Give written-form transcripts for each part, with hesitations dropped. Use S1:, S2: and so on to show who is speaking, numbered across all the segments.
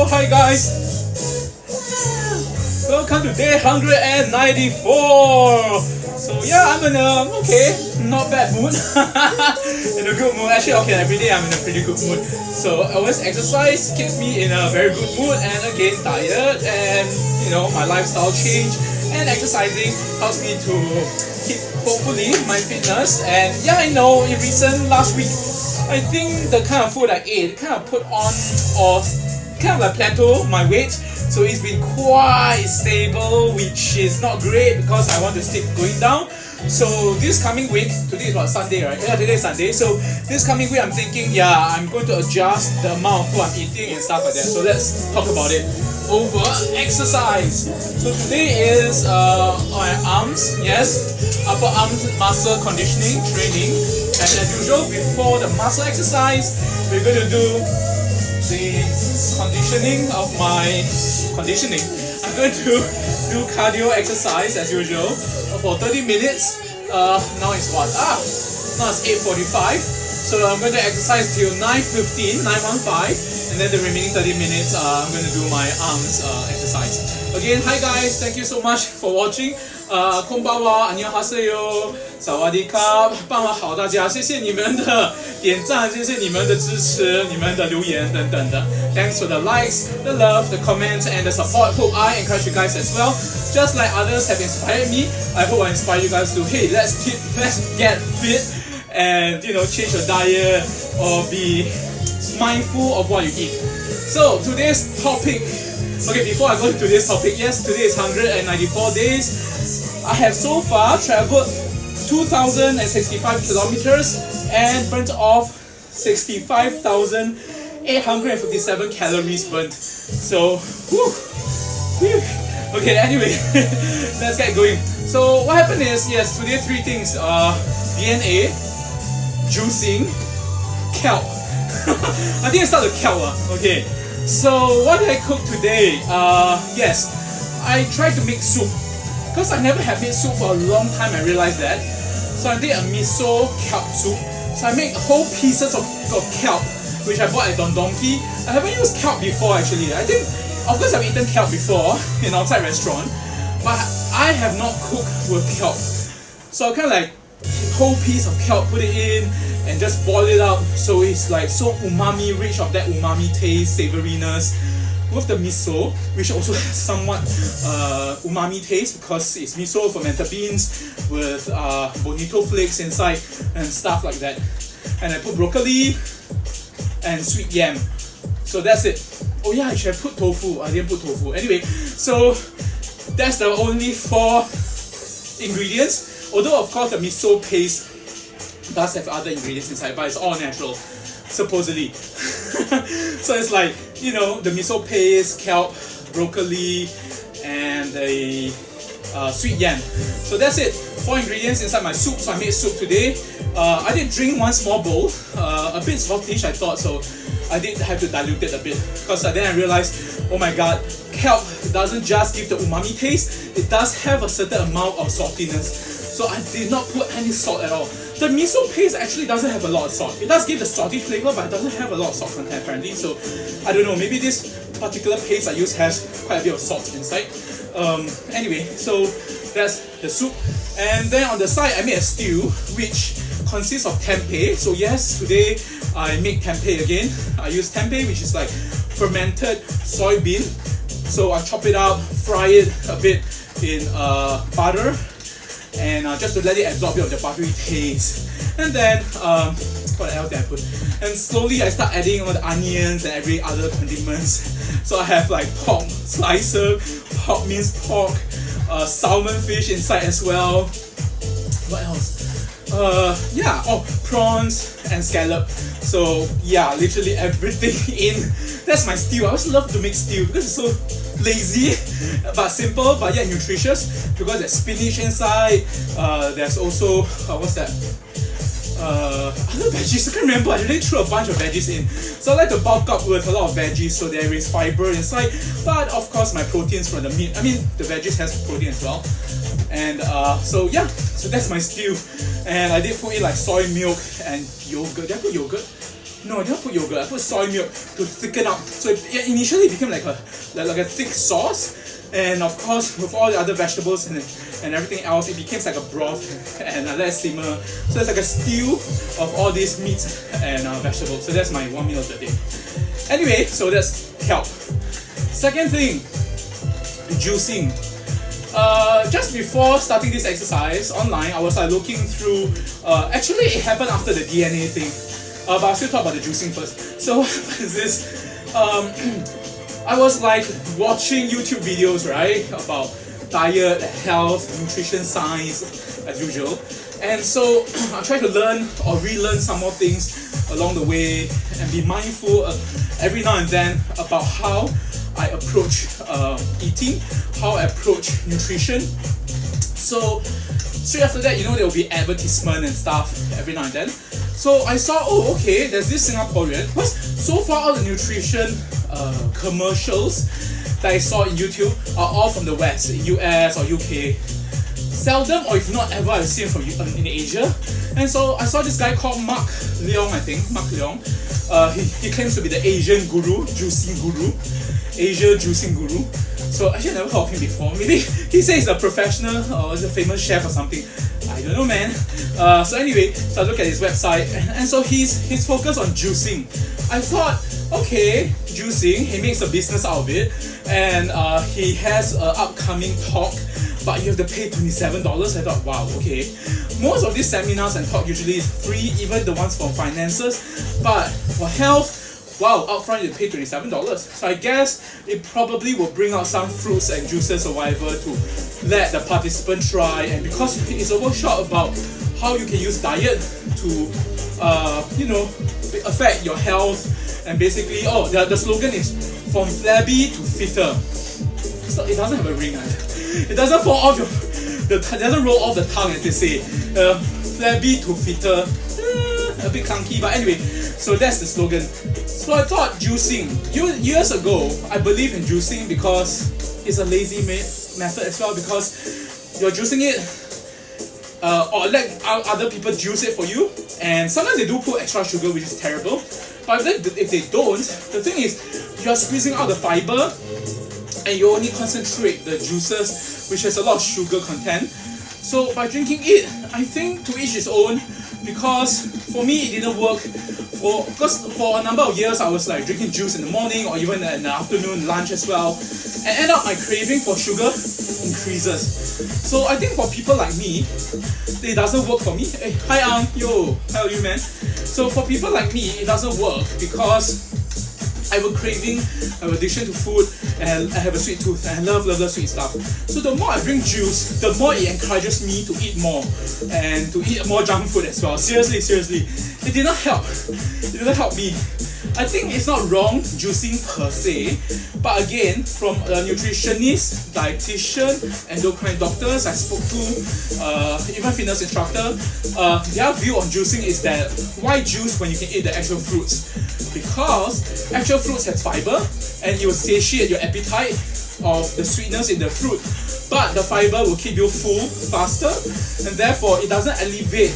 S1: hi guys. Welcome to day 194. So yeah, I'm in a not bad mood. In a good mood. Actually, okay, every day I'm in a pretty good mood. So always exercise keeps me in a very good mood, and again diet and my lifestyle change, and exercising helps me to keep hopefully my fitness. And yeah, I know in last week, I think the kind of food I ate kind of put on or kind of like plateau my weight. So it's been quite stable, which is not great because I want to keep going down. So this coming week, today is what, Sunday, right? Yeah, today is Sunday. So this coming week I'm thinking, I'm going to adjust the amount of food I'm eating and stuff like that. So let's talk about it. Over exercise. So today is my arms, yes, upper arm muscle conditioning training. And as usual, before the muscle exercise, we're going to do the conditioning of my conditioning. I'm going to do cardio exercise as usual for 30 minutes. Now it's what? Now it's 8:45. So I'm going to exercise till 9:15, and then the remaining 30 minutes I'm going to do my arms exercise. Again, hi guys, thank you so much for watching. こんばんは，안녕하세요，萨瓦迪卡，傍晚好大家，谢谢你们的点赞，谢谢你们的支持，你们的留言等等的。Thanks for the likes, the love, the comments, and the support. Hope I encourage you guys as well. Just like others have inspired me, I hope I inspire you guys to let's get fit and change your diet or be mindful of what you eat. So today's topic. Okay, before I go to today's topic, yes, today is 194 days. I have so far traveled 2,065 kilometers and burnt off 65,857 calories burnt. So, okay, anyway, let's get going. So what happened is, yes, today 3 things, DNA, juicing, kelp. I think I start with kelp, okay. So what did I cook today? Yes, I tried to make soup. Because I never had made soup for a long time, I realized that. So I did a miso kelp soup. So I made whole pieces of kelp, which I bought at Don Donki. I haven't used kelp before actually. I think, of course I've eaten kelp before in outside restaurant, but I have not cooked with kelp. So I kind of like whole piece of kelp, put it in, and just boil it out. So it's like so umami, rich of that umami taste, savoriness. With the miso, which also has somewhat umami taste because it's miso, fermented beans with bonito flakes inside and stuff like that. And I put broccoli and sweet yam. So that's it. Oh yeah, I should have put tofu. I didn't put tofu. Anyway, so that's the only 4 ingredients. Although of course the miso paste does have other ingredients inside, but it's all natural, supposedly. So it's like, the miso paste, kelp, broccoli, and the sweet yam. So that's it. 4 ingredients inside my soup. So I made soup today. I did drink 1 small bowl. A bit saltish I thought, so I did have to dilute it a bit. Because then I realized, oh my god, kelp doesn't just give the umami taste, it does have a certain amount of saltiness. So I did not put any salt at all. The miso paste actually doesn't have a lot of salt. It does give the salty flavor, but it doesn't have a lot of salt content apparently. So I don't know, maybe this particular paste I use has quite a bit of salt inside. Anyway, so that's the soup. And then on the side I made a stew which consists of tempeh. So yes, today I make tempeh again. I use tempeh, which is like fermented soybean. So I chop it up, fry it a bit in butter, and just to let it absorb a bit of the buttery taste. And then, what else did I put? And slowly I start adding all the onions and every other condiments. So I have like pork slicer, pork minced pork, salmon fish inside as well. What else? Prawns and scallop. So yeah, literally everything in. That's my stew. I always love to make stew because it's so lazy but simple, but yet nutritious, because there's spinach inside. There's also what's that? Other veggies. I can't remember. I really threw a bunch of veggies in. So I like to bulk up with a lot of veggies, so there is fiber inside. But of course, my proteins from the meat. I mean, the veggies has protein as well. And so yeah, so that's my stew. And I did put in like soy milk and yogurt. Did I put yogurt? No, I didn't put yogurt. I put soy milk to thicken up. So initially it became like a thick sauce, and of course with all the other vegetables and everything else, it became like a broth, and I let it simmer. So it's like a stew of all these meats and vegetables. So that's my one meal of the day. Anyway, so that's kelp. Second thing, juicing. Just before starting this exercise online, I was like looking through. Actually, it happened after the DNA thing, but I'll still talk about the juicing first. So what is this? I was like watching YouTube videos, right, about diet, health, nutrition science, as usual. And so I try to learn or relearn some more things along the way and be mindful every now and then about how I approach eating, how I approach nutrition. So straight after that, there will be advertisement and stuff every now and then. So I saw, oh okay, there's this Singaporean. So far all the nutrition commercials that I saw in YouTube are all from the West, US or UK. Seldom, or if not ever, I've seen from in Asia. And so I saw this guy called Mark Leong, I think, Mark Leong. He claims to be the Asian guru, juicing guru. Asia juicing guru. So actually I never heard of him before. Maybe he says he's a professional or is a famous chef or something. I don't know, man. So anyway, so I look at his website, and so he's focused on juicing. I thought, okay, juicing, he makes a business out of it, and he has an upcoming talk, but you have to pay $27. I thought, wow, okay. Most of these seminars and talk usually is free, even the ones for finances, but for health, wow, upfront you pay $27. So I guess it probably will bring out some fruits and juices or whatever to let the participant try. And because it's a workshop about how you can use diet to, affect your health. And basically, the slogan is from flabby to fitter. So it doesn't have a ring. It doesn't fall off it doesn't roll off the tongue, as they say. Flabby to fitter. A bit clunky, but anyway, so that's the slogan. So I thought juicing. Years ago, I believe in juicing because it's a lazy method as well, because you're juicing it or let other people juice it for you, and sometimes they do put extra sugar, which is terrible. But if they don't, the thing is you're squeezing out the fiber and you only concentrate the juices, which has a lot of sugar content. So by drinking it, I think to each his own, because for me it didn't work. Because for a number of years I was like drinking juice in the morning or even in the afternoon, lunch as well, and end up my craving for sugar increases. So I think for people like me, it doesn't work for me. Hey, hi Ang, yo, how are you, man? So for people like me, it doesn't work because I have a craving, I have addiction to food, and I have a sweet tooth, and I love sweet stuff. So the more I drink juice, the more it encourages me to eat more, and to eat more junk food as well. Seriously, it did not help. It did not help me. I think it's not wrong juicing per se, but again, from a nutritionist, dietitian, endocrine doctors I spoke to, even fitness instructor, their view on juicing is that why juice when you can eat the actual fruits? Because actual fruits have fiber and it will satiate your appetite of the sweetness in the fruit, but the fiber will keep you full faster, and therefore it doesn't elevate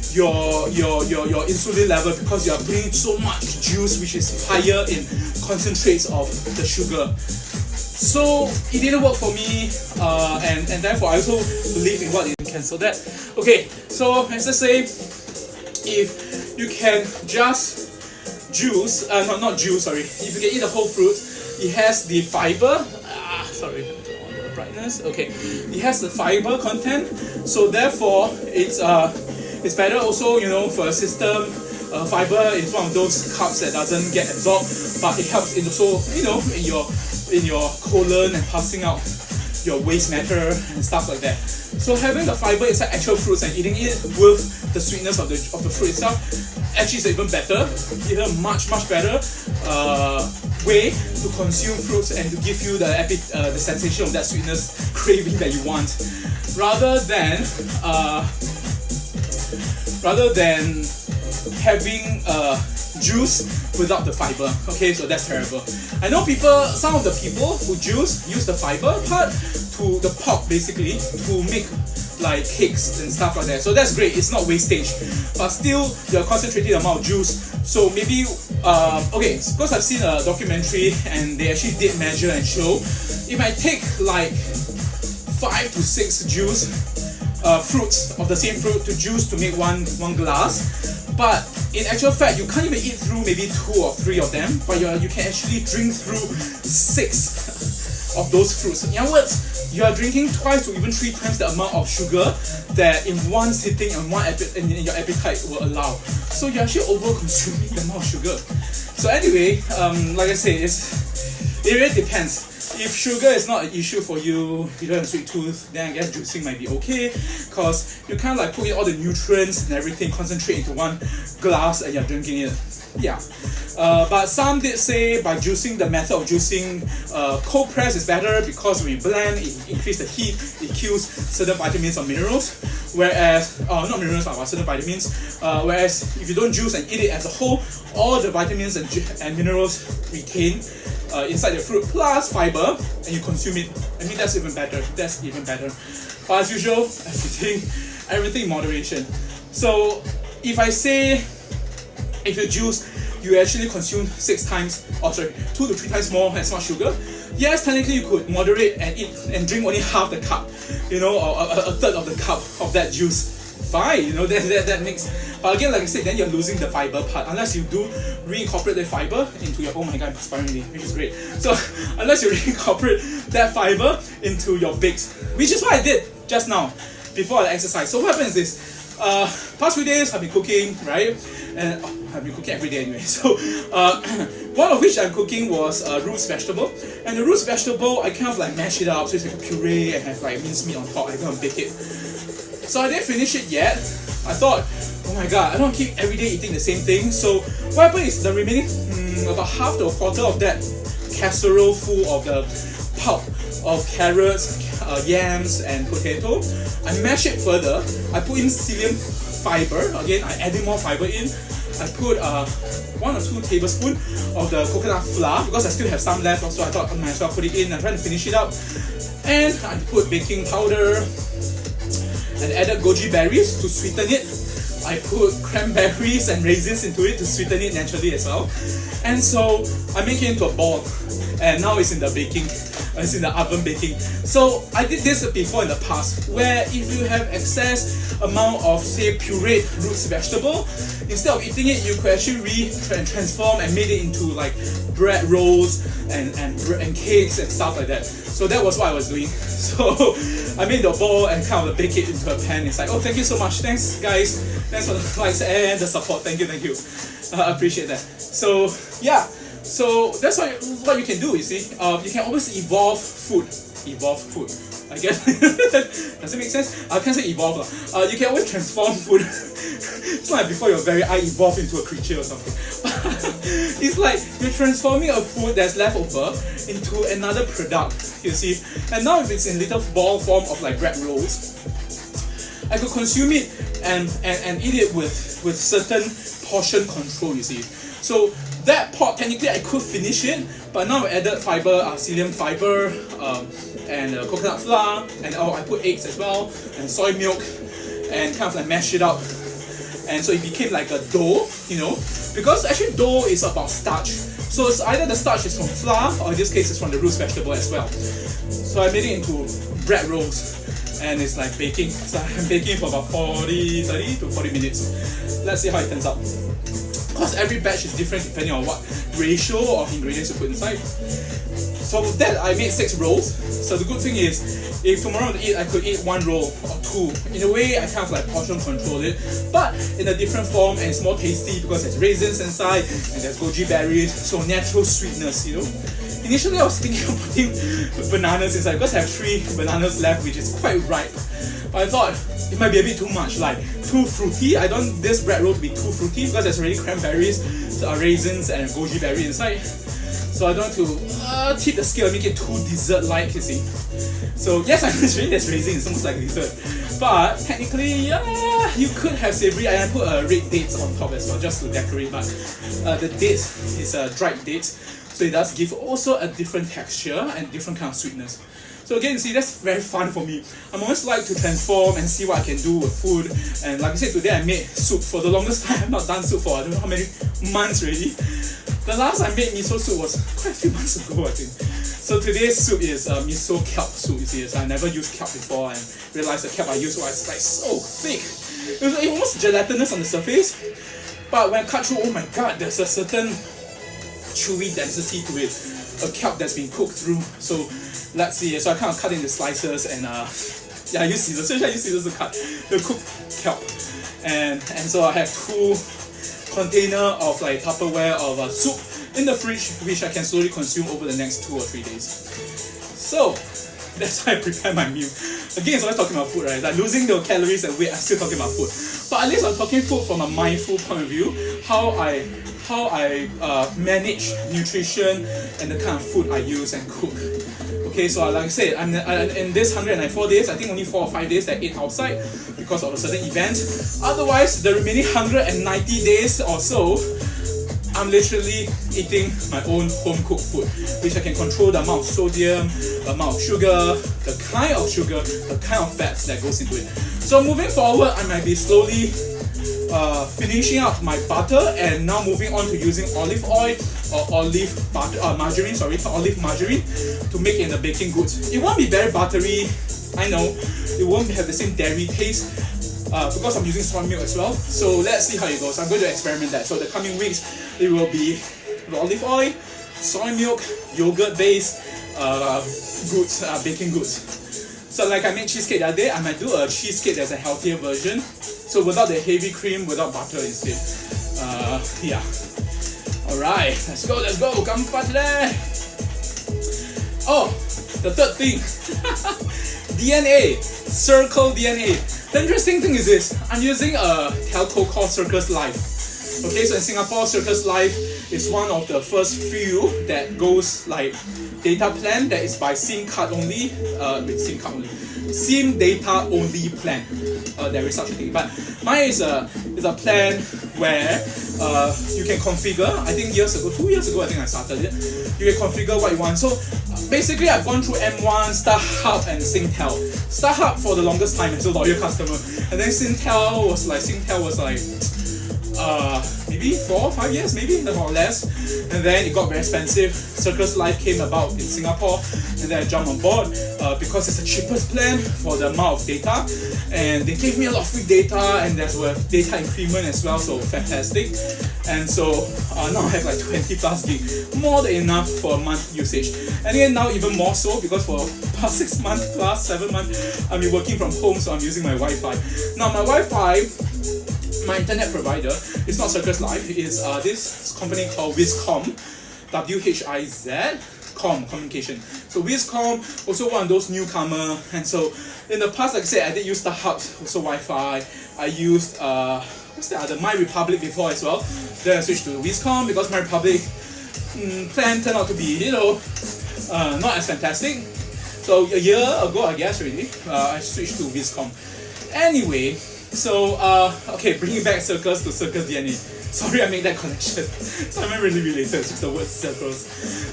S1: your insulin level because you are putting so much juice which is higher in concentrates of the sugar. So it didn't work for me, and therefore I also believe in what it can cancel that. Okay, so as I say, if you can just juice, not juice, sorry, if you can eat the whole fruit, it has the fiber, sorry, the brightness, okay, it has the fiber content, so therefore it's better also, for a system. Fiber is one of those carbs that doesn't get absorbed, but it helps in also, in your colon and passing out your waste matter and stuff like that. So having the fiber inside actual fruits and eating it with the sweetness of the fruit itself actually is even better, even a much better way to consume fruits and to give you the sensation of that sweetness craving that you want, rather than having juice without the fiber. Okay, so that's terrible. I know some of the people who use the fiber part to the pulp basically to make like cakes and stuff like that. So that's great, it's not wastage. But still, you're concentrating the amount of juice So maybe, okay, because I've seen a documentary and they actually did measure and show it might take like 5 to 6 fruits of the same fruit to juice to make one glass. But in actual fact, you can't even eat through maybe 2 or 3 of them, but you can actually drink through 6 of those fruits. In other words, you are drinking twice to even 3 times the amount of sugar that in one sitting and in your appetite will allow. So you're actually over-consuming the amount of sugar. So anyway, like I say, it really depends. If sugar is not an issue for you, you don't have a sweet tooth, then I guess juicing might be okay, because you kind of like put in all the nutrients and everything, concentrate into one glass and you're drinking it. Yeah. But some did say by juicing, the method of juicing, cold press is better because when you blend, it increases the heat, it kills certain vitamins or minerals. Whereas, not minerals, but certain vitamins. Whereas if you don't juice and eat it as a whole, all the vitamins and minerals retain inside the fruit plus fiber, and you consume it. I mean, that's even better. That's even better. But as usual, everything in moderation. So if I say, if you juice, you actually consume 2 to 3 times more as much sugar. Yes, technically you could moderate and eat and drink only half the cup, you know, or a third of the cup of that juice. Fine, you know, that makes. But again, like I said, then you're losing the fiber part unless you do reincorporate the fiber into your. Oh my god, I'm perspiring me, which is great. So unless you reincorporate that fiber into your bakes, which is what I did just now before the exercise. So what happens is, past few days I've been cooking, right? And I've been cooking every day anyway. So one of which I'm cooking was roots vegetable, and the roots vegetable I kind of like mash it up so it's like a puree and have like minced meat on top. I'm gonna bake it. So I didn't finish it yet. I thought, oh my god, I don't keep every day eating the same thing. So what happened is the remaining about half to a quarter of that casserole full of the pulp of carrots, yams and potato, I mash it further. I put in psyllium fiber. Again, I added more fiber in. I put 1 or 2 tablespoons of the coconut flour because I still have some left, so I thought I might as well put it in and try to finish it up. And I put baking powder and added goji berries to sweeten it. I put cranberries and raisins into it to sweeten it naturally as well. And so I make it into a ball, and now it's in the baking. It's in the oven baking. So I did this before in the past, where if you have excess amount of say pureed roots vegetable, instead of eating it, you could actually transform and made it into like bread rolls and cakes and stuff like that. So that was what I was doing. So I made the ball and kind of bake it into a pan. It's like, oh, thank you so much. Thanks guys. Thanks for the likes and the support. Thank you. I appreciate that. So yeah. So that's what you can do, you see. You can always evolve food. I guess. Does it make sense? I can't say evolve. You can always transform food. It's not like before your very eye evolved into a creature or something. It's like you're transforming a food that's left over into another product, you see. And now if it's in little ball form of like bread rolls, I could consume it and eat it with certain portion control, you see. So that pot, technically I could finish it, but now I added fiber, psyllium fiber, and coconut flour, and I put eggs as well, and soy milk, and kind of like mash it up. And so it became like a dough, you know, because actually dough is about starch. So it's either the starch is from flour, or in this case it's from the roots vegetable as well. So I made it into bread rolls, and it's like baking. So I'm baking for about 30 to 40 minutes. Let's see how it turns out. Because every batch is different depending on what ratio of ingredients you put inside. So with that, I made 6 rolls. So the good thing is, if tomorrow I eat, I could eat 1 roll or 2. In a way, I kind of like portion control it, but in a different form, and it's more tasty because there's raisins inside and there's goji berries, so natural sweetness, you know. Initially, I was thinking of putting bananas inside because I have 3 bananas left, which is quite ripe. But I thought it might be a bit too much, like too fruity. I don't want this bread roll to be too fruity because there's already cranberries, raisins, and goji berry inside. So I don't want to tip the scale and make it too dessert-like, you see. So yes, I'm sure there's raisins, it's almost like dessert. But technically, yeah, you could have savory, and I put red dates on top as well, just to decorate. But the dates is a dried date, so it does give also a different texture and different kind of sweetness. So again, see, that's very fun for me. I'm always like to transform and see what I can do with food. And like I said, today I made soup. For the longest time, I've not done soup for I don't know how many months already. The last I made miso soup was quite a few months ago, I think. So today's soup is miso kelp soup. You see, so I never used kelp before and realized the kelp I used was like so thick. It was almost gelatinous on the surface, but when I cut through, oh my god, there's a certain chewy density to it. A kelp that's been cooked through. So let's see. So I kind of cut into slices and yeah, I use scissors. So I use scissors to cut the cooked kelp. And so I have 2 container of like Tupperware of soup in the fridge, which I can slowly consume over the next 2 or 3 days. So that's how I prepare my meal. Again, it's always talking about food, right? Like losing the calories and weight, I'm still talking about food. But at least I'm talking food from a mindful point of view, how I manage nutrition and the kind of food I use and cook. Okay, so like I said, I'm in this 194 days, I think only 4 or 5 days that I ate outside because of a certain event. Otherwise, the remaining 190 days or so, I'm literally eating my own home-cooked food, which I can control the amount of sodium, the amount of sugar, the kind of fats that goes into it. So moving forward, I might be slowly finishing up my butter and now moving on to using olive oil or olive margarine to make in the baking goods. It won't be very buttery, I know. It won't have the same dairy taste because I'm using soy milk as well. So let's see how it goes. I'm going to experiment that. So the coming weeks, it will be olive oil, soy milk, yogurt based goods, baking goods. So like I made cheesecake the other day, I might do a cheesecake that's a healthier version. So without the heavy cream, without butter instead. Yeah. Alright, let's go. Kampat there. Oh, the third thing. DNA. Circle DNA. The interesting thing is this. I'm using a telco called Circus Life. Okay, so in Singapore, Circus Life is one of the first few that goes like data plan that is by SIM card only. SIM data only plan. There is such a thing, but mine is a plan where you can configure. I think 2 years ago, I think I started it. You can configure what you want. So basically, I've gone through M1, StarHub, and Singtel. StarHub for the longest time as a loyal customer, and then Singtel was like maybe 4 or 5 years, maybe or less, and then it got very expensive. Circus Life came about in Singapore, and then I jumped on board because it's the cheapest plan for the amount of data, and they gave me a lot of free data, and there's a data increment as well, so fantastic. And so now I have like 20 plus gig, more than enough for a month usage. And then now even more so because for past 6 months plus 7 months, I've been working from home, so I'm using my Wi-Fi. Now my Wi-Fi, my internet provider, it's not Circus Life, it's this company called Wizcom, W-H-I-Z-Com communication. So Wizcom, also one of those newcomer, and so in the past, like I said, I did use StarHub, also Wi-Fi. I used what's the other, MyRepublic before as well. Then I switched to Wizcom because MyRepublic plan turned out to be, not as fantastic. So a year ago, I guess already, I switched to Wizcom. Anyway. So, okay, bringing back circles to Circus DNA. Sorry I made that connection. So I'm not really related, it's just the word circles.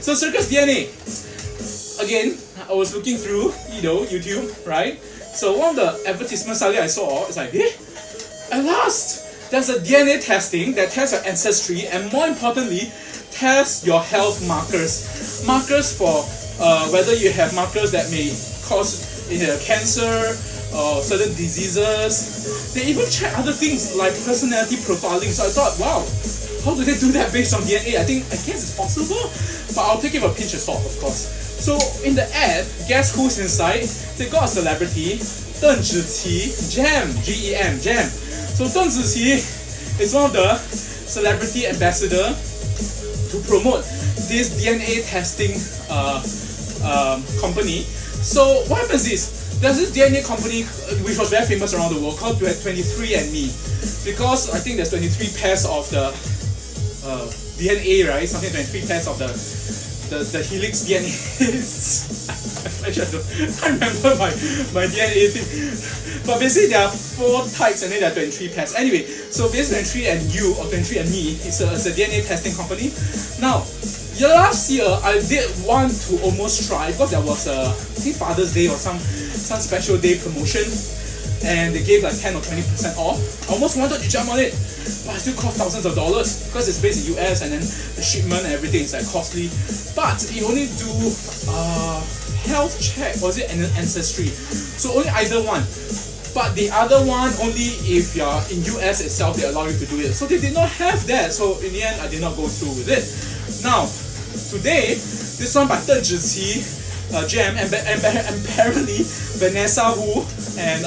S1: So Circus DNA. Again, I was looking through, YouTube, right? So one of the advertisements suddenly I saw is like, at last! There's a DNA testing that tests your ancestry and more importantly, tests your health markers. Markers for whether you have markers that may cause cancer, or certain diseases. They even check other things like personality profiling. So I thought, wow, how do they do that based on DNA? I guess it's possible, but I'll take it with a pinch of salt, of course. So in the ad, guess who's inside? They got a celebrity, Deng Zhiqi, Jam, G-E-M, Jam. So Deng Zhiqi is one of the celebrity ambassador to promote this DNA testing company. So what happens is, there's this DNA company which was very famous around the world called 23andMe, because I think there's 23 pairs of the DNA, right? Something 23 pairs of the helix DNA. Actually, I remember my DNA thing. But basically, there are 4 types and then there are 23 pairs. Anyway, so basically 23andU or 23andMe is a DNA testing company. Now, last year I did want to almost try because there was I think Father's Day or some special day promotion, and they gave like 10 or 20% off. I almost wanted to jump on it, but it still cost thousands of dollars because it's based in US and then the shipment and everything is like costly. But you only do health check, or is it an ancestry? So only either one. But the other one, only if you're in US itself, they allow you to do it. So they did not have that. So in the end, I did not go through with it. Now, today, this one by 邓紫棋, Jam, and apparently Vanessa Wu and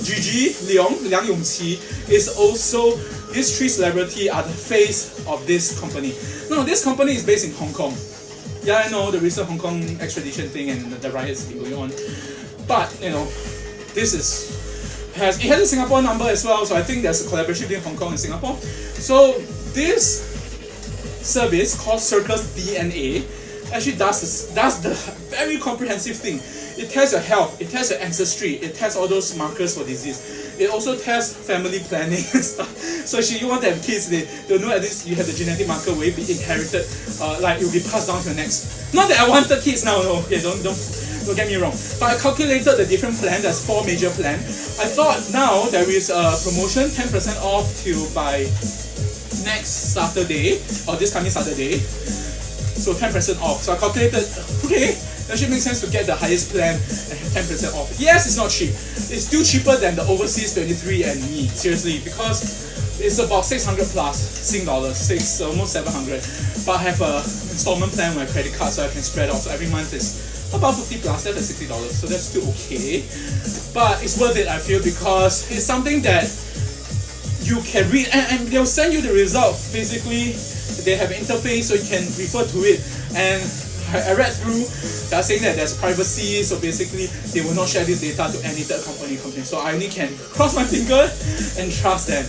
S1: Gigi Liang Yongqi is also, these 3 celebrities are the face of this company. Now, this company is based in Hong Kong. Yeah, I know the recent Hong Kong extradition thing and the riots been going on. But, you know, this is it has a Singapore number as well, so I think there's a collaboration between Hong Kong and Singapore. So this service called Circus DNA actually does the very comprehensive thing. It tests your health, it tests your ancestry, it tests all those markers for disease. It also tests family planning and stuff. So if you want to have kids, they'll know at least you have the genetic marker will be inherited, like it will be passed down to your next. Not that I wanted kids now, no. Okay, don't get me wrong. But I calculated the different plans. There's 4 major plans. I thought now there is a promotion, 10% off till by next Saturday, or this coming Saturday. So 10% off. So I calculated, okay, that should make sense to get the highest plan and have 10% off. Yes, it's not cheap. It's still cheaper than the overseas 23andMe, seriously, because it's about 600 plus Sing dollars, almost 700. But I have a installment plan on my credit card, so I can spread out. So every month is about 50 plus, that's $60. So that's still okay. But it's worth it, I feel, because it's something that you can read, and they'll send you the result. Basically, they have an interface so you can refer to it. And I read through, they're saying that there's privacy, so basically they will not share this data to any third company. So I only can cross my finger and trust them.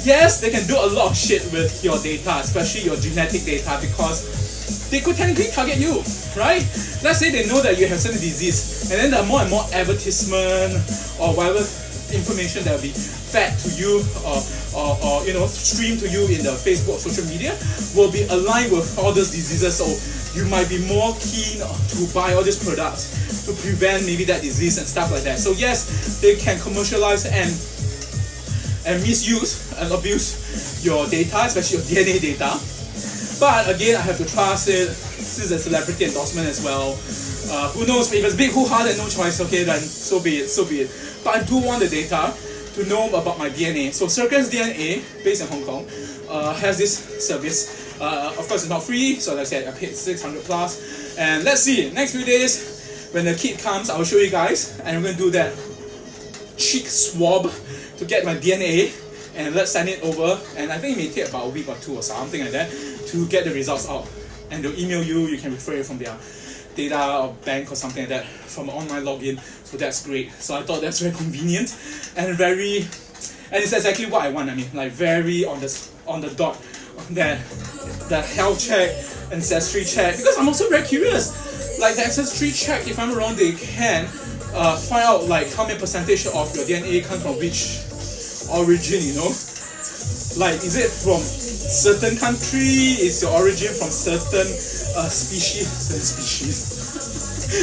S1: Yes, they can do a lot of shit with your data, especially your genetic data, because they could technically target you, right? Let's say they know that you have certain disease, and then there are more and more advertisement or whatever information that will be fed to you or you know, streamed to you in the Facebook or social media will be aligned with all those diseases. So you might be more keen to buy all these products to prevent maybe that disease and stuff like that. So yes, they can commercialize and misuse and abuse your data, especially your DNA data. But again, I have to trust it. This is a celebrity endorsement as well. Who knows, if it's big hoo-ha, then no choice, okay, then so be it, so be it. But I do want the data to know about my DNA. So Circus DNA, based in Hong Kong, has this service. Of course, it's not free, so like I said, I paid 600 plus. And let's see, next few days, when the kit comes, I will show you guys, and I'm going to do that cheek swab to get my DNA, and let's send it over. And I think it may take about a week or 2 or something like that to get the results out. And they'll email you, you can refer it from their data or bank or something like that from an online login. So that's great. So I thought that's very convenient and it's exactly what I want. I mean, like very on the dot, that the health check, ancestry check, because I'm also very curious. Like the ancestry check, if I'm wrong, they can find out like how many percentage of your DNA comes from which origin, you know? Like, is it from certain country? Is your origin from certain species?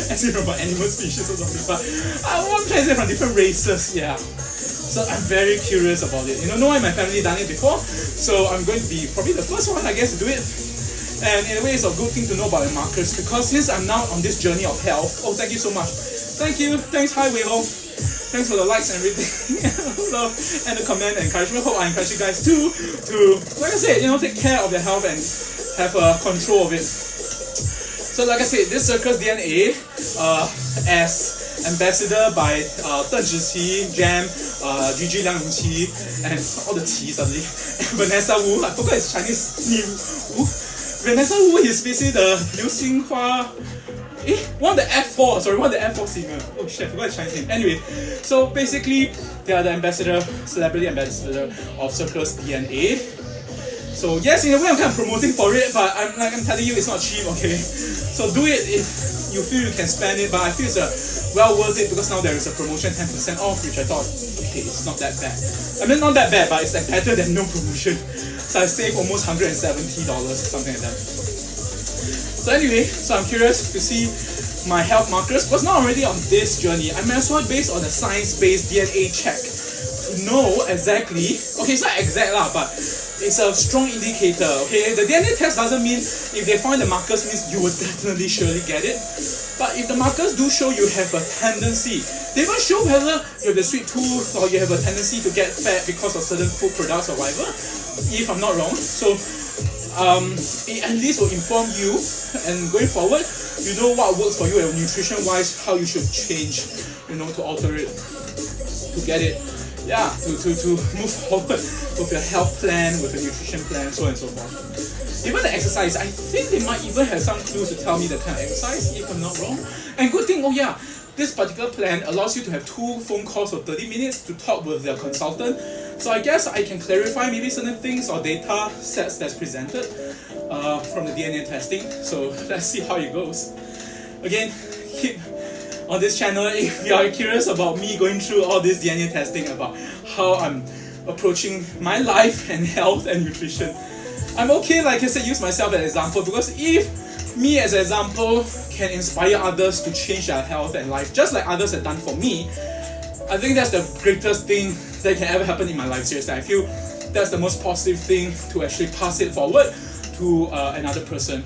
S1: As in from animal species or something, but I'm trying to say from different races, yeah. So I'm very curious about it. You know, no one in my family done it before, so I'm going to be probably the first one, I guess, to do it. And in a way, it's a good thing to know about the markers, because since I'm now on this journey of health, oh, thank you so much. Thank you, thanks, hi Wei Ho. Thanks for the likes and everything, love, and the comment and encouragement. Hope I encourage you guys too to, like I said, you know, take care of your health and have control of it. So like I said, this Circus DNA, as ambassador by 邓紫棋, Jam, Gigi Liang Yongqi, and all the Qi suddenly, and Vanessa Wu, I forgot his Chinese name, Wu. Vanessa Wu is basically the Liu Xinhua, one of the F4 singer. Oh shit, I forgot his Chinese name. Anyway, so basically, they are the celebrity ambassador of Circus DNA. So yes, in a way I'm kind of promoting for it, but I'm telling you it's not cheap, okay? So do it if you feel you can spend it, but I feel it's well worth it because now there is a promotion 10% off, which I thought, okay, it's not that bad. I mean, not that bad, but it's like better than no promotion. So I saved almost $170, something like that. So anyway, so I'm curious to see my health markers, because now I'm already on this journey. I might as well based on a science-based DNA check to know exactly, okay, it's not exact lah, but it's a strong indicator, okay? The DNA test doesn't mean if they find the markers means you will definitely surely get it. But if the markers do show you have a tendency, they will show whether you have the sweet tooth or you have a tendency to get fat because of certain food products or whatever, if I'm not wrong. So it at least will inform you, and going forward, you know what works for you and nutrition-wise, how you should change, you know, to alter it, to get it. Yeah, to move forward with your health plan, with your nutrition plan, so on and so forth. Even the exercise, I think they might even have some clues to tell me the kind of exercise, if I'm not wrong. And good thing, oh yeah, this particular plan allows you to have 2 phone calls of 30 minutes to talk with the consultant. So I guess I can clarify maybe certain things or data sets that's presented from the DNA testing. So let's see how it goes. Again, keep on this channel if you are curious about me going through all this DNA testing about how I'm approaching my life and health and nutrition. I'm okay, like I said, use myself as an example, because if me as an example can inspire others to change their health and life, just like others have done for me, I think that's the greatest thing that can ever happen in my life. Seriously, I feel that's the most positive thing, to actually pass it forward to another person.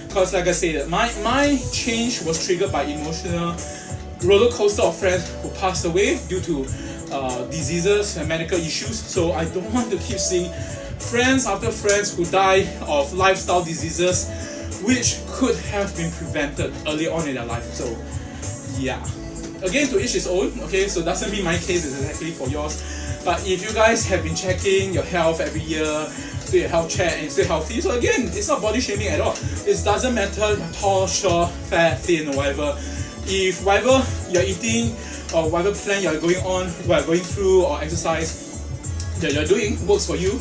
S1: Because like I said, my change was triggered by emotional roller coaster of friends who passed away due to diseases and medical issues. So I don't want to keep seeing friends after friends who die of lifestyle diseases which could have been prevented early on in their life. So yeah, again, to each his own, okay? So doesn't mean my case is exactly for yours, but if you guys have been checking your health every year, do your health check and stay healthy, so again, it's not body shaming at all. It doesn't matter you're tall, short, fat, thin, or whatever. If whatever you're eating or whatever plan you're going on, going through, or exercise that you're doing works for you,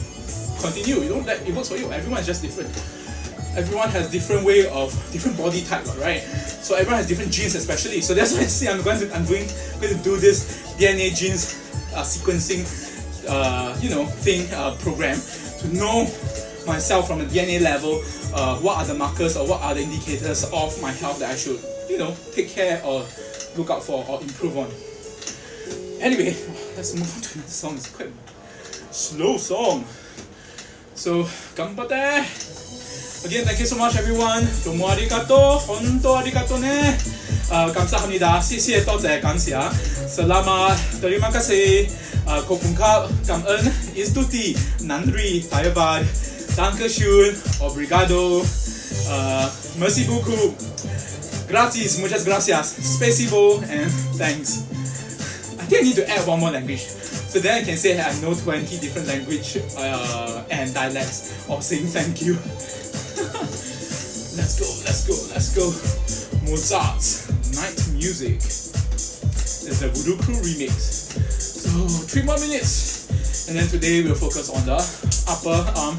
S1: continue. You don't let it works for you. Everyone is just different. Everyone has different way of different body type, right? So everyone has different genes, especially. So that's why I see I'm going to do this DNA genes sequencing, program to know myself from a DNA level. What are the markers or what are the indicators of my health that I should, take care or look out for or improve on. Anyway, let's move on to another song. It's quite a slow song. So, ganbatte! Again, thank you so much everyone. 도모 아리가또, honto arigato ne. 감사합니다. 谢谢, 多谢, 感谢. Selamat, terima kasih. Kopunka, 感恩, istuti, nandri, tayabat. Dankeschön, obrigado. Merci beaucoup. Gracias, muchas gracias. Spasibo, and thanks. I think I need to add one more language. So then I can say I know 20 different language and dialects of saying thank you. Let's go. Mozart's Night Music. It's the Voodoo Crew remix. So 3 more minutes. And then today we'll focus on the upper arm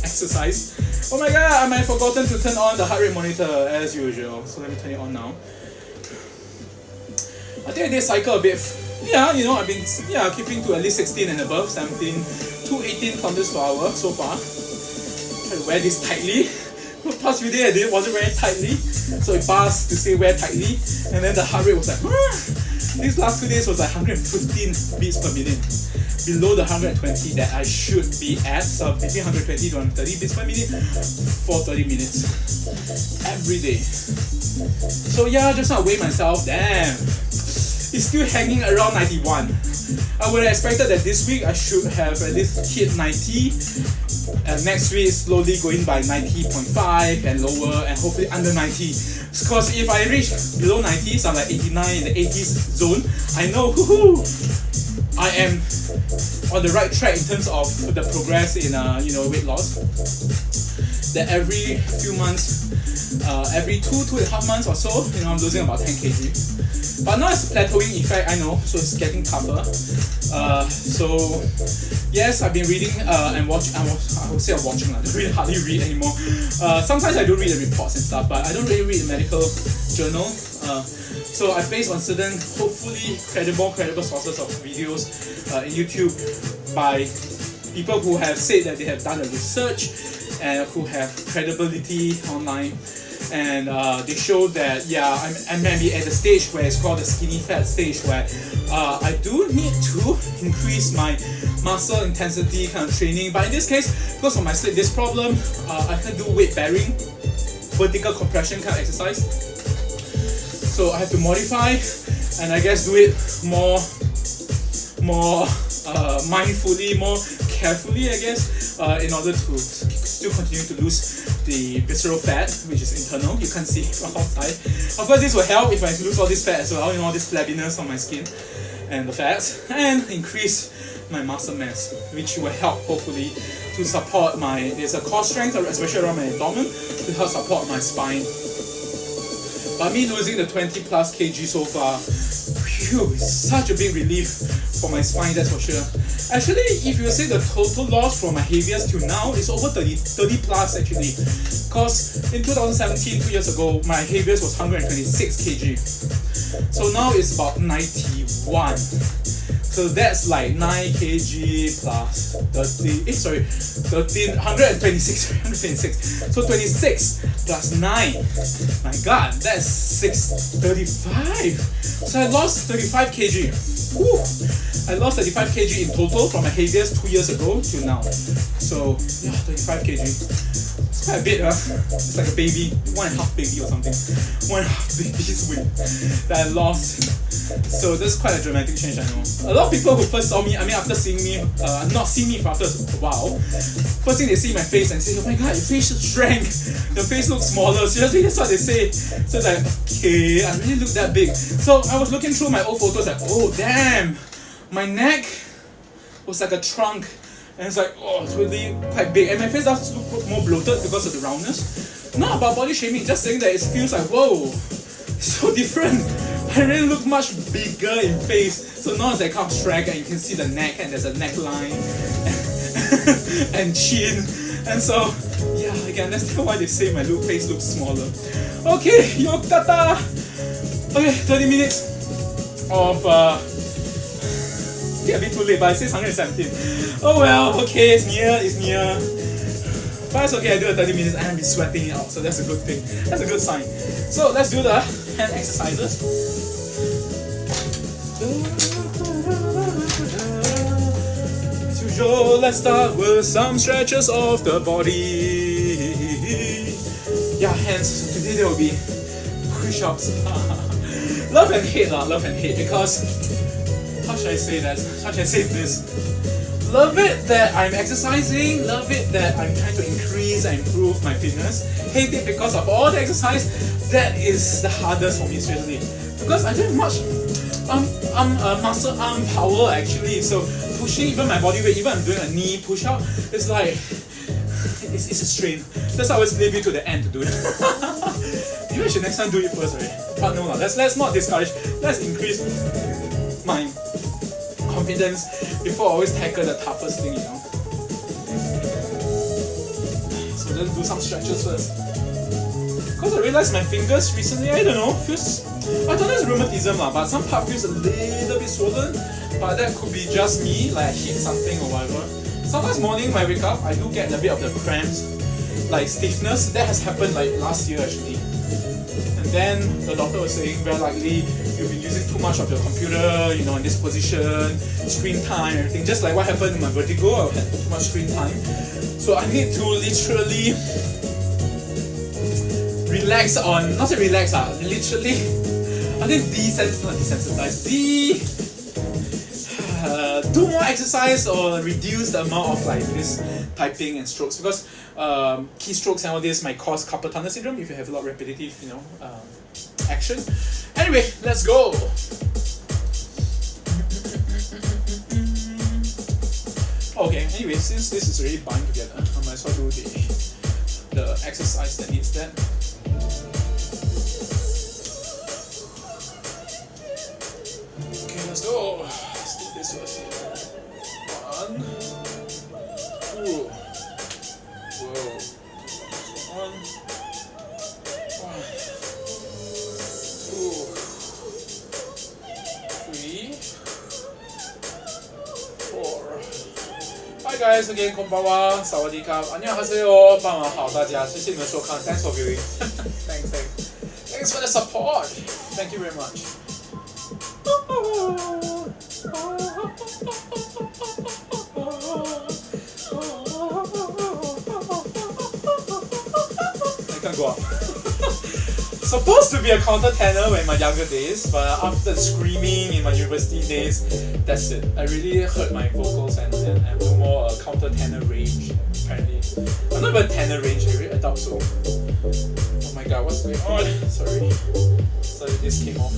S1: exercise. Oh my god, I might have forgotten to turn on the heart rate monitor as usual. So let me turn it on now. I think I did cycle a bit. Yeah, I've been keeping to at least 16 and above, 17 to 18 kilometers per hour so far. Try to wear this tightly. The past few days I did it wasn't very tightly, so it passed to say wear tightly, and then the heart rate was like, these last 2 days was like 115 beats per minute, below the 120 that I should be at, so between 120 to 130 beats per minute for 30 minutes every day. So yeah, just now I weigh myself, damn, it's still hanging around 91. I would have expected that this week I should have at least hit 90, and next week slowly going by 90.5 and lower, and hopefully under 90. Because if I reach below 90, so I'm like 89 in the 80s zone, I know I am on the right track in terms of the progress in weight loss. that every few months, every 2.5 months or so, you know, I'm losing about 10 kg. But now it's a plateauing effect, I know, so it's getting tougher. So yes, I've been reading and watching. I would say I'm watching. I don't really hardly read anymore. Sometimes I do read the reports and stuff, but I don't really read the medical journal. So I base on certain, hopefully credible sources of videos in YouTube by people who have said that they have done the research and who have credibility online. And they show that, yeah, I'm maybe at the stage where it's called the skinny fat stage, where I do need to increase my muscle intensity kind of training. But in this case, because of my slip disc problem, I can do weight bearing, vertical compression kind of exercise. So I have to modify, and I guess do it more mindfully, more carefully, I guess, in order to still continue to lose the visceral fat, which is internal. You can't see from outside. Of course, this will help if I lose all this fat as well, you know, all this flabbiness on my skin and the fats, and increase my muscle mass, which will help hopefully to support there's a core strength, especially around my abdomen, to help support my spine. But me losing the 20 plus kg so far, phew, it's such a big relief for my spine, that's for sure. Actually, if you say the total loss from my heaviest till now, it's over 30 plus actually. Because in 2017, 2 years ago, my heaviest was 126 kg. So now it's about 91. So that's like 9 kg plus 126. So 26 plus 9. My god, that's 635. So I lost 35 kg. Whew. I lost 35 kg in total from my heaviest 2 years ago till now. So yeah, 35 kg. It's quite a bit, it's like a baby, 1.5 baby or something. 1.5 baby's weight that I lost. So this is quite a dramatic change, I know. A lot of people who first saw me, I mean after seeing me, not seeing me for after a while, first thing they see my face and say, oh my god, your face shrank, your face looks smaller. Seriously, that's what they say. So it's like, okay, I really look that big. So I was looking through my old photos like, oh damn, my neck was like a trunk. And it's like, oh, it's really quite big. And my face does look more bloated because of the roundness. Not about body shaming, just saying that it feels like, whoa, it's so different. I really look much bigger in face. So now it's like kind of shrank and you can see the neck and there's a neckline and chin. And so, yeah, I can understand why they say my face looks smaller. Okay, yo tata! Okay, 30 minutes of a bit too late, but it says 117. Oh well, okay, it's near. But it's okay, I do the 30 minutes and I'll be sweating it out, so that's a good thing. That's a good sign. So let's do the hand exercises. As usual, let's start with some stretches of the body. Yeah, hands. So today there will be push-ups. Love and hate, because how should I say that? How should I say this? Love it that I'm exercising, love it that I'm trying to increase and improve my fitness. Hate it because of all the exercise. That is the hardest for me, seriously. Because I don't have much muscle arm power actually. So pushing even my body weight, even I'm doing a knee push up, it's like it's a strain. That's why I always leave you to the end to do it. Maybe I should next time do it first, right? But no, let's not discourage. Let's increase my confidence before I always tackle the toughest thing, you know. So let's do some stretches first. Because I realized my fingers recently, I don't know, I thought it's rheumatism but some part feels a little bit swollen, but that could be just me, like I hit something or whatever. Sometimes morning when I wake up, I do get a bit of the cramps, like stiffness. That has happened like last year actually. And then the doctor was saying very likely you've been using too much of your computer, you know, in this position, screen time, everything. Just like what happened in my vertigo, I had too much screen time. So I need to literally relax on, not say relax, literally, I think do more exercise or reduce the amount of like this typing and strokes, because keystrokes and all this might cause carpal tunnel syndrome if you have a lot of repetitive, you know, action. Anyway, let's go. Okay, anyway, since this is already bind together, I might as well do the the exercise that needs that. Okay, let's go. Let's do this first here. 1, 2. Whoa. 1, 2, 3, 4. Hi guys, again, konbanwa, sawadee-ka, annyeonghaseyo, 傍晚好大家，谢谢你们收看 ，Thanks for viewing. Thanks for the support. Thank you very much. 没看过。Supposed to be a counter tenor in my younger days, but after screaming in my university days, that's it. I really hurt my vocals and I'm no more a counter tenor range. Apparently, I'm not even tenor range. I doubt so. Oh my god, what's going on? Sorry, this came off.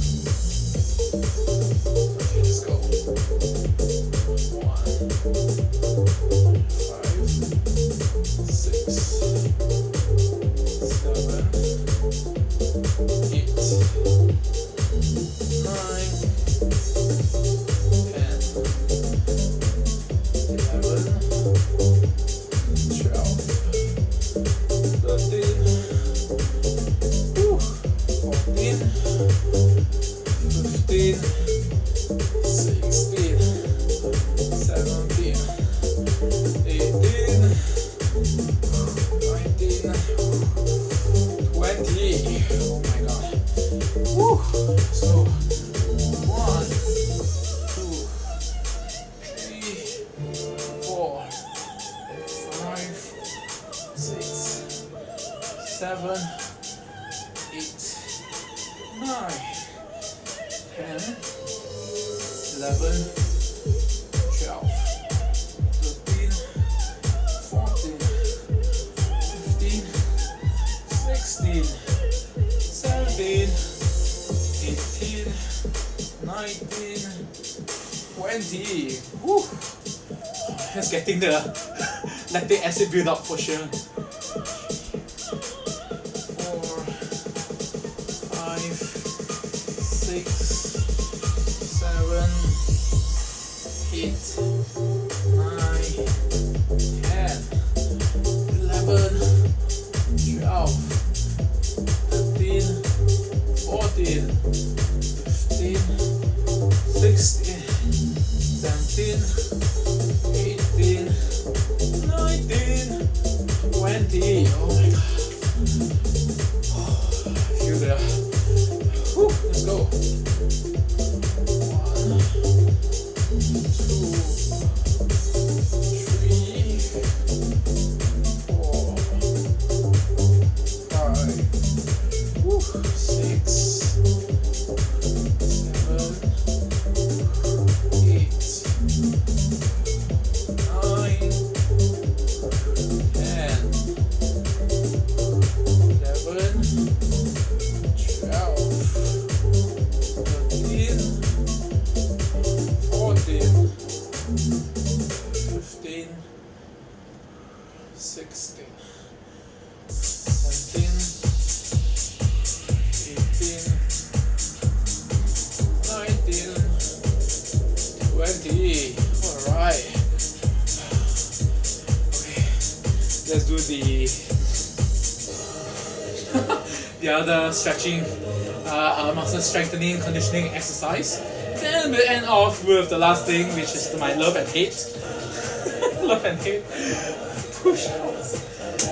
S1: Okay, let's go. 1, 5, 6, 7, 8, 9, 10, 11, 12, 13, 14, 15, 16, 17, 18, 19, 20. Oh my god. Woo. So 1, 2, 3, 4, 5, 6, 7, 8, 9, 10, 11, 12, 13, 14, 15, 16, 17, 18, 19, 20. Woo. It's getting the lactic acid build up for sure. 4, 5, 6, 7, 8, 9, 10, 11, 12, 13, 14, 15, 16, 17, 18, 19, 20. Oh my god. Feel there. Whew, let's go. 1, 2, 3, 4, 5, 6, 7, 8, 9, 10, 11, 12, 13, 14, 15, 16, 17, 18, 19, 20. Alright. Okay. Let's do the other stretching, muscle strengthening, conditioning exercise. Then we'll end off with the last thing, which is my love and hate. Love and hate. Push-ups.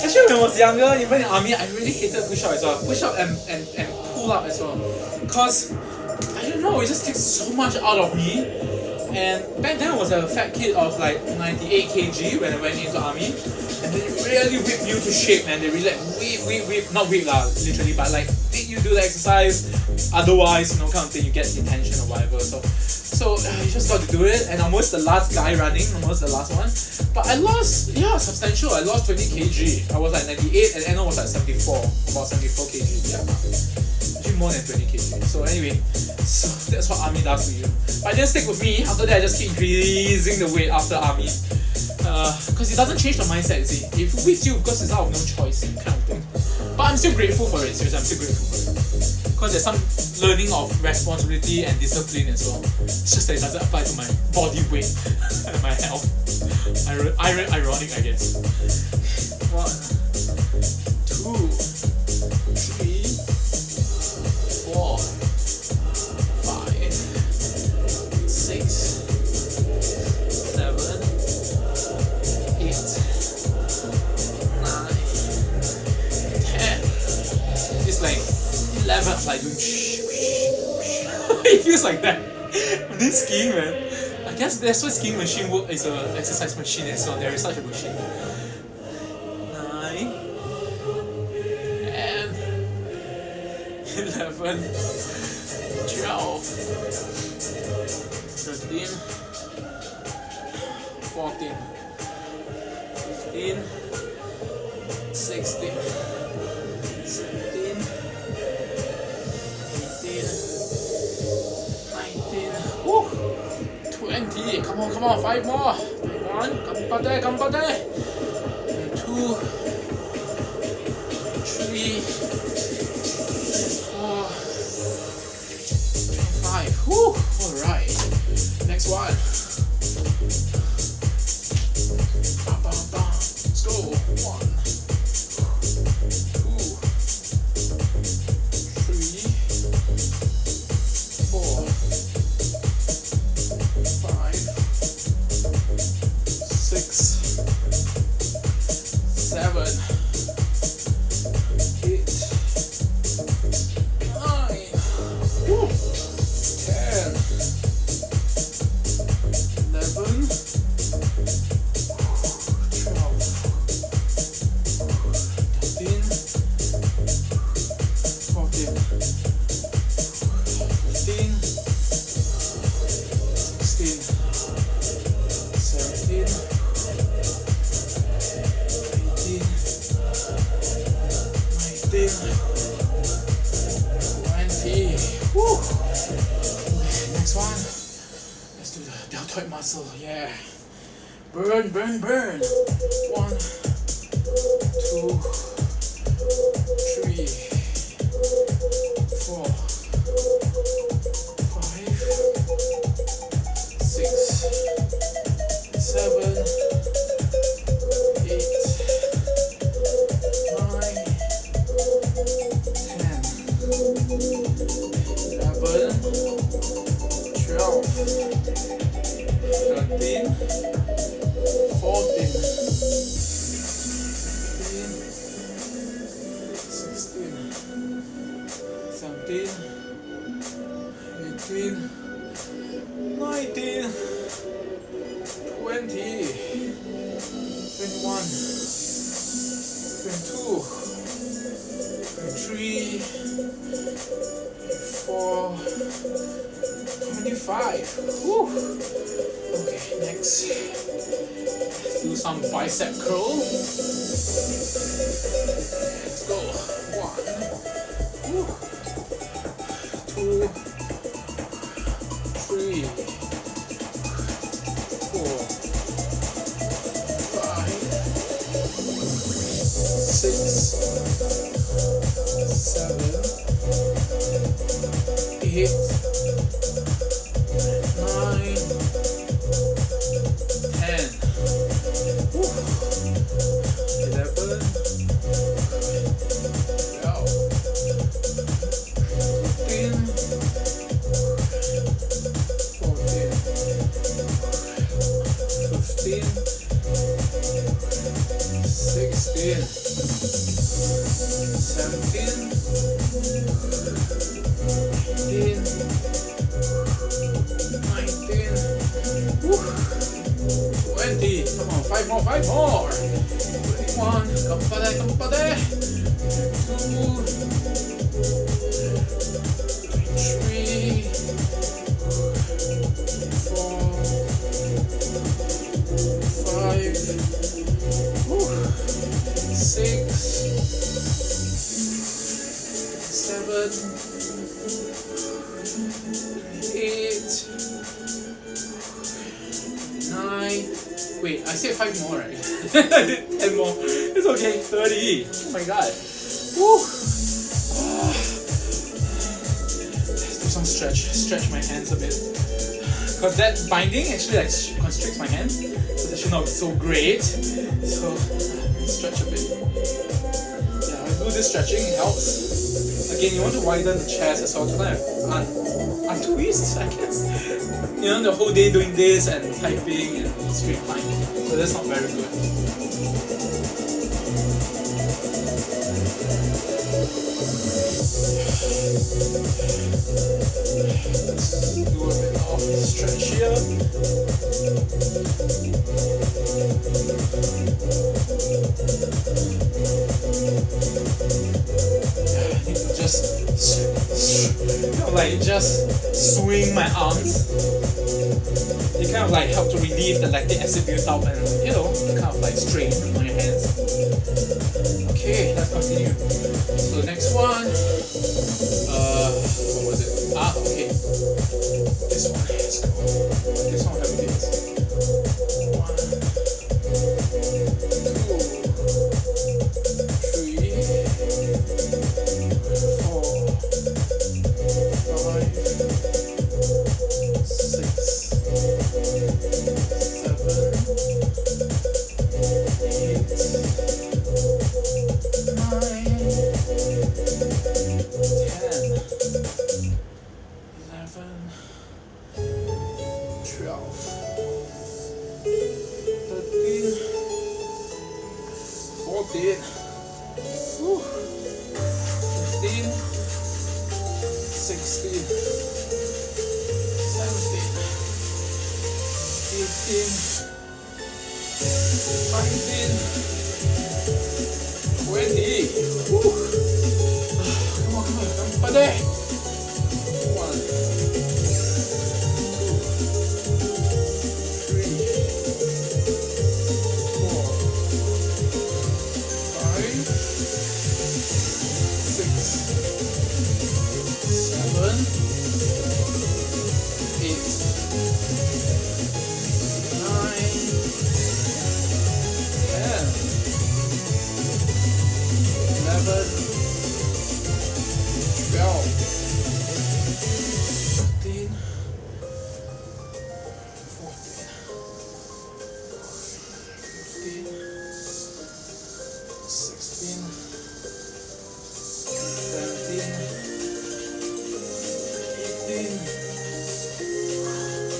S1: Actually, when I was younger, even in army, I really hated push-up as well. Push-up and pull-up as well. Because, I don't know, it just takes so much out of me. And back then I was a fat kid of like 98 kg when I went into army. And they really whip you to shape, man. They really like whip, not whip lah, literally, but like make you do the exercise. Otherwise, kind of thing, you get detention or whatever. So you just got to do it. And almost the last guy running, almost the last one. But I lost, substantial. I lost 20 kg. I was like 98 and Anna was like 74, about 74 kg. Yeah, actually more than 20 kg. So anyway, so that's what army does to you. But it didn't stick with me. After that, I just keep increasing the weight after army. because it doesn't change the mindset, you see. It whips you because it's out of no choice, kind of thing. But I'm still grateful for it, seriously, I'm still grateful for it. Because there's some learning of responsibility and discipline as well. It's just that it doesn't apply to my body weight and my health. Ironic, I guess. 1, 2, 3, 4, 5, 6, 7, 8, 9, 10. It's like 11, I'm like doing it feels like that. This skiing, man. I guess that's why skiing machine work is an exercise machine as well. There is such a machine. 9 and 11, 12, 13, 14, 15, 16, 17, 18, 19, woo, 20. Come on, 5 more. 1, ganbatte. 2, 3, 4, 5. Woo, alright. Next one. Let's go. 1, 2, 3, 4, 5, 6, 7, 8, 9, woo, 10, 11, 12, 13, 14, 15, 16, 17, 18, 19, 20. Woo! Okay, next one. Let's do the deltoid muscle. Yeah. Burn. 1, 2, 3, 4, 5, 6, 7, 8, 9, 10, 11, 12, 13, 14, 15, 16, 17, 18, 19, 20, 21, 22, 23, 24, 25. Woo. Okay, next. Let's do some bicep curl. Let's go. 1, 2, 3, 4, 5, 6, 7, 8, 9, 10. Woo. 11, 12, 13, 14, 15, 16, 17, 18, 19, woo, 20. Come on, 5 more. 21, ganbatte. 2, 3, 4, 5, woo, 6, 7, 8, 9, Wait, I said 5 more, right? 10 more. It's okay. 30. Oh my god. Woo. Let's do some stretch. Stretch my hands a bit. Because that binding actually like constricts my hands. So that should not be so great. So stretch a bit. Yeah, I do this stretching, it helps. Again, you want to widen the chest as well to kind of untwist, I guess. You know, the whole day doing this and typing and straight line. So that's not very good. Let's do a bit of stretch here. Yeah, I need to just swing my arms. It kind of like help to relieve the lactic acid built up and kind of like strain on your hands. Okay, let's continue. So the next one, what was it? Okay. This one, let's go. This one have this. 1, 2, 3, 4, 5, 6, 7, 8, 9, 10, 11, 12, 13, 14, 15, 16, 17, 18, 19, 20. Woo. Come on, buddy. 1, 2, 3, 4, 5, 6, 7, 8, 9, 10, 11, 12, 13, 14, 15, 16, 17, 18,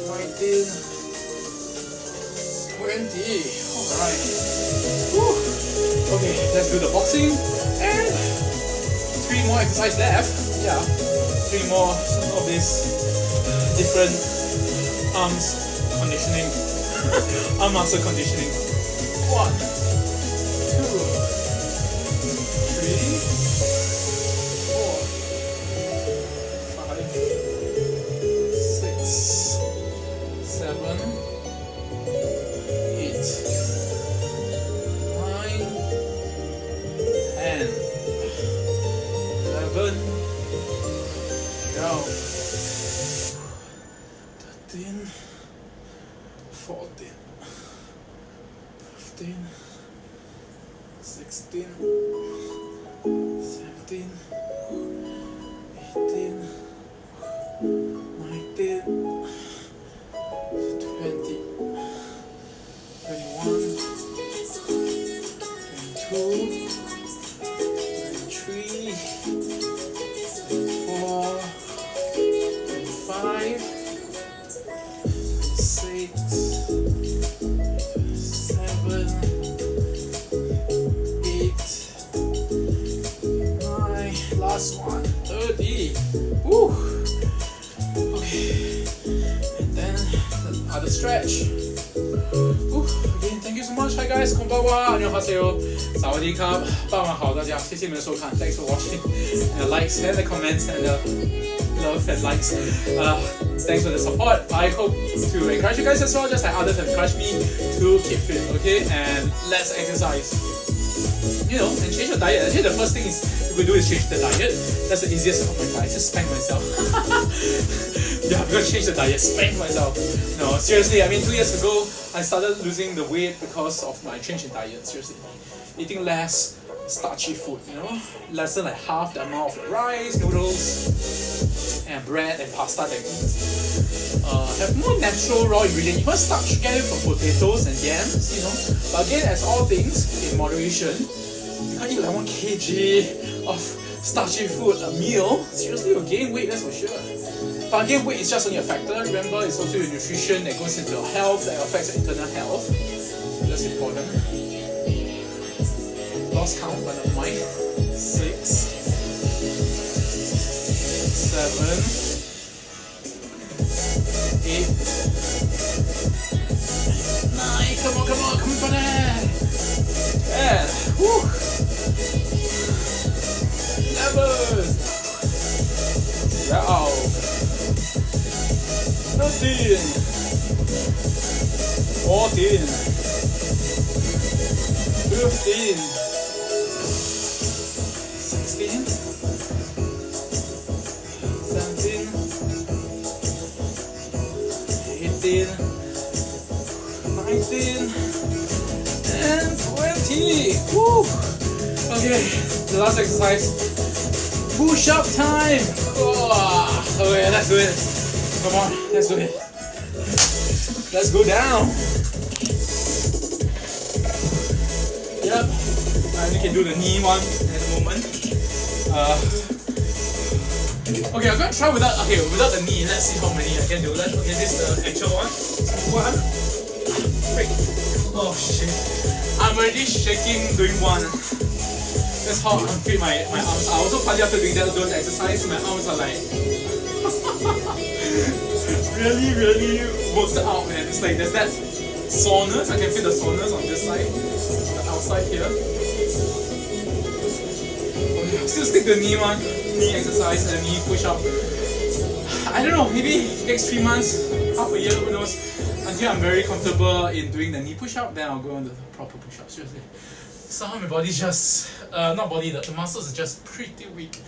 S1: 19, 20. Alright. Woo. Okay, let's do the boxing. And 3 more exercises left. Yeah. 3 more of this different arms conditioning. Arm muscle conditioning. 1, 2, 3, 4, 5, 6, 7, 8, 9, 10, 11, 12, 13, 14, 15, 16, 17, 18, 19, 20, 21, 22, 23, 24, 25, 26, 7, 8, 9, last one, 30. Woo! Okay, and then the other stretch. Woo! Again, thank you so much. Hi guys, konbanwa, 안녕하세요, 사와디캅, 傍晚好大家，谢谢你们的收看 ，Thanks for watching, and the likes and the comments and the love and likes. Thanks for the support. I hope to encourage you guys as well, just like others have encouraged me to keep fit, okay? And let's exercise. And change your diet. Actually, the first thing you could do is change the diet. That's the easiest. Oh my god, I just spanked myself. Yeah, I'm gonna change the diet, spank myself. No, seriously, I mean 2 years ago, I started losing the weight because of my change in diet. Seriously, eating less starchy food, you know, less than like half the amount of rice, noodles, and bread and pasta that I eat. Have more natural raw ingredients. Even starch, get it from potatoes and yams, you know. But again, as all things, in moderation. You can't eat like 1 kg of starchy food a meal. Seriously, you'll gain weight, that's for sure. But again, weight is just only a factor. Remember, it's also your nutrition that goes into your health, that affects your internal health. That's important. Lost count, but never mind. 6, 7, 8, 9. Come on, for that. 10. Woo. 11. Wow. 13. 14. 15. 16. 17. 18. 19. And 20. Woo! Okay, the last exercise. Push-up time! Oh, okay, let's do it. Come on, let's do it. Let's go down. Yep, I only can do the knee one at the moment. Okay, I'm gonna try without the knee. Let's see how many I can do. Okay, this is the actual one. One. Break. Oh shit. I'm already shaking doing one. That's how unfit my arms are. Also, partly after doing those exercises, my arms are like really worked out, man. It's like there's that soreness. I can feel the soreness on this side, the outside here. Okay, still stick to the knee exercise and knee push up. I don't know, maybe next 3 months, half a year, who knows. Until I'm very comfortable in doing the knee push up, then I'll go on the proper push up. Seriously. Somehow my body's just, the muscles are just pretty weak.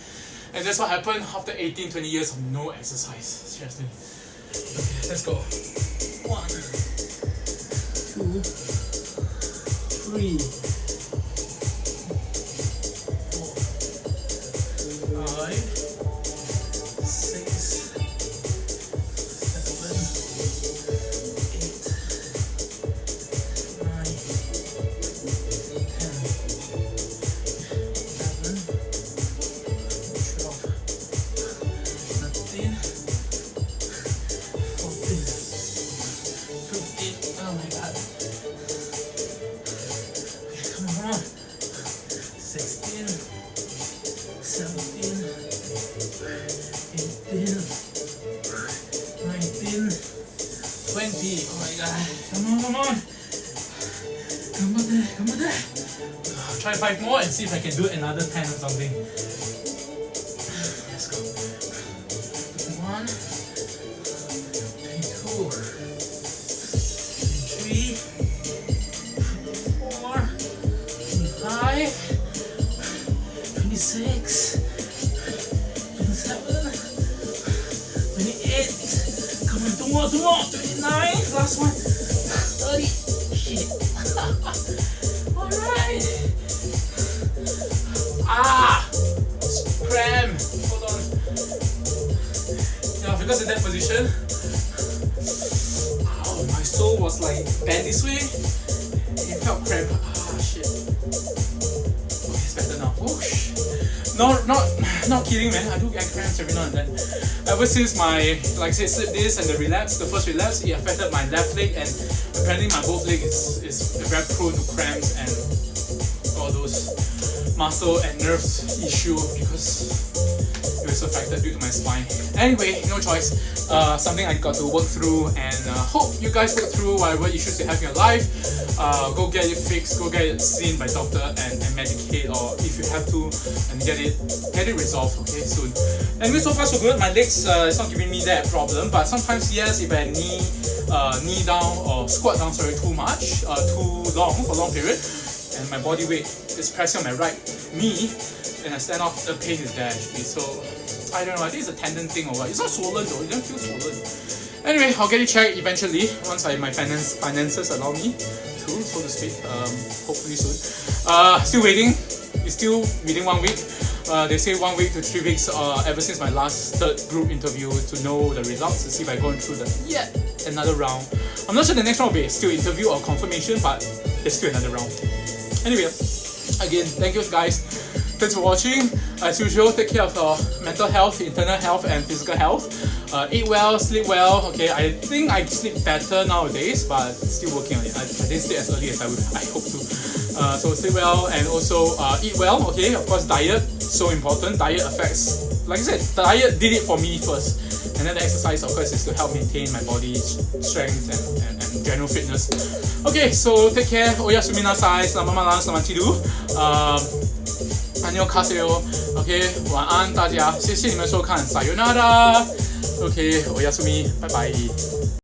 S1: And that's what happened after 18-20 years of no exercise. Seriously. Okay, let's go. 1, 2, 3, 4, 5, 6, 7, 8, 9, 10, 11, 12, 13, 14, 15. Oh my god. Okay, come on. 16, 17, 18, 19, 20. Oh my god. Come on. Come on there. I'll try 5 more and see if I can do another 10 or something. Let's go. 21, 22, 23, 24, 25, 26, 27, 28. Come on, 2 more. 29, last one. 30. Shit. Alright. Cramp. Hold on. Yeah, because in that position, my sole was like bent this way. It felt cramp. Shit. Okay, it's better now. Whoosh. Not kidding, man. I do get cramps every now and then. Ever since my, like I said, slip disc and the first relapse, it affected my left leg, and apparently my both leg is very prone to cramps and all those muscle and nerves issue because it was affected due to my spine. Anyway, no choice. Something I got to work through, and hope you guys work through whatever issues you have in your life. Go get it fixed, go get it seen by doctor and medicate, or if you have to, and get it resolved, okay, soon. Anyway, so far so good. My legs, it's not giving me that problem, but sometimes yes, if I knee down or squat down, too much, too long, for a long period, and my body weight is pressing on my right knee, and I stand up, the pain is there actually. So I don't know, I think it's a tendon thing or what. It's not swollen though, it doesn't feel swollen. Anyway, I'll get it checked eventually once my finances allow me to, so to speak. Hopefully soon. Still waiting. It's still within 1 week. They say 1 week to 3 weeks ever since my last third group interview to know the results, to see if I go through the yet another round. I'm not sure the next round will be still interview or confirmation, but there's still another round. Anyway, again, thank you guys. Thanks for watching. As usual, take care of your mental health, internal health, and physical health. Eat well, sleep well. Okay, I think I sleep better nowadays, but still working on it. I didn't sleep as early as I hope to. So sleep well and also eat well. Okay, of course, diet so important. Diet affects, like I said, diet did it for me first, and then the exercise, of course, is to help maintain my body strength and general fitness. Okay, so take care. Oyasumi nasai, selamat malam, selamat tidur. 안녕하세요. OK， 晚安大家，谢谢你们收看，sayonara。OK， oyasumi，拜拜。